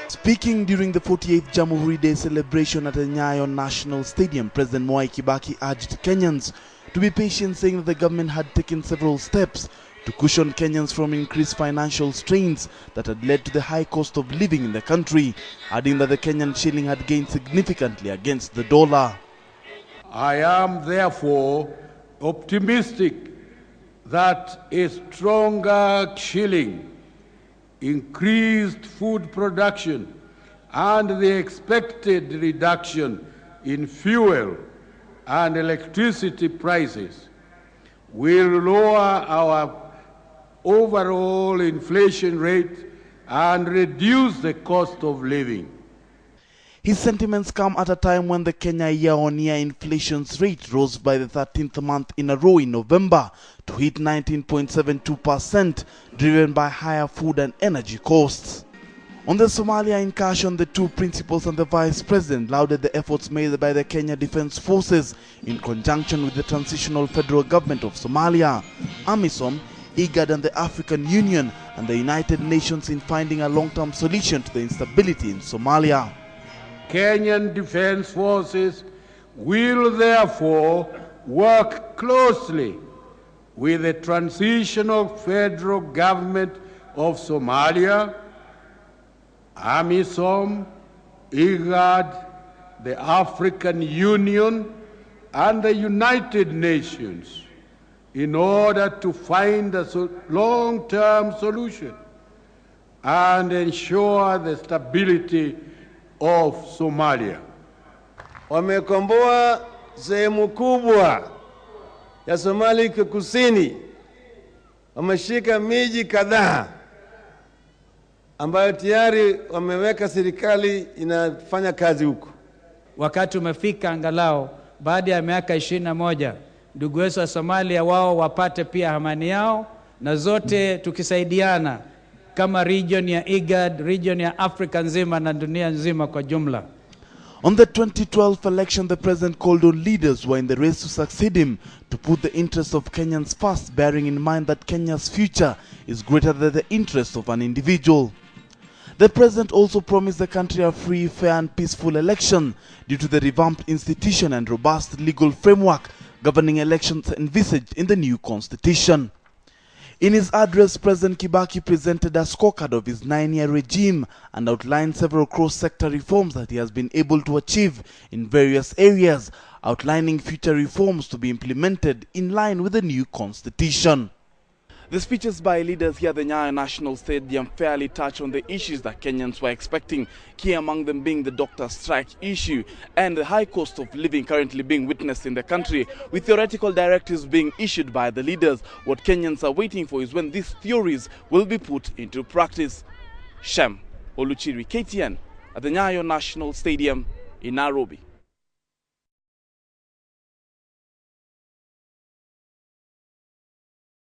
Speaking during the 48th Jamhuri Day celebration at the Nyayo National Stadium, President Mwai Kibaki urged Kenyans to be patient, saying that the government had taken several steps to cushion Kenyans from increased financial strains that had led to the high cost of living in the country, adding that the Kenyan shilling had gained significantly against the dollar. I am therefore optimistic that a stronger shilling, increased food production, and the expected reduction in fuel and electricity prices will lower our overall inflation rate and reduce the cost of living. His sentiments come at a time when the Kenya year-on-year inflation rate rose by the 13th month in a row in November to hit 19.72%, driven by higher food and energy costs. On the Somalia incursion, the two principals and the vice president lauded the efforts made by the Kenya Defense Forces in conjunction with the Transitional Federal Government of Somalia, AMISOM, IGAD and the African Union and the United Nations in finding a long-term solution to the instability in Somalia. Kenyan Defense Forces will therefore work closely with the Transitional Federal Government of Somalia, AMISOM, IGAD, the African Union, and the United Nations in order to find a long-term solution and ensure the stability of Somalia. Wamekomboa sehemu kubwa ya Somalia Kusini. Wameshika miji kadhaa ambayo tayari wameweka serikali inafanya kazi huko. Wakati umefika angalau baada ya miaka 21 ndugu wetu wa Somalia wao wapate pia amani yao, na zote tukisaidiana kama region ya IGAD, region ya Afrika nzima na dunia nzima kwa jumla. On the 2012 election, the president called on leaders who are in the race to succeed him to put the interests of Kenyans first, bearing in mind that Kenya's future is greater than the interests of an individual. The president also promised the country a free, fair and peaceful election due to the revamped institution and robust legal framework governing elections envisaged in the new constitution. In his address, President Kibaki presented a scorecard of his 9-year regime and outlined several cross-sector reforms that he has been able to achieve in various areas, outlining future reforms to be implemented in line with the new constitution. The speeches by leaders here at the Nyayo National Stadium fairly touch on the issues that Kenyans were expecting, key among them being the doctor strike issue and the high cost of living currently being witnessed in the country, with theoretical directives being issued by the leaders. What Kenyans are waiting for is when these theories will be put into practice. Shem Oluchiri, KTN, at the Nyayo National Stadium in Nairobi.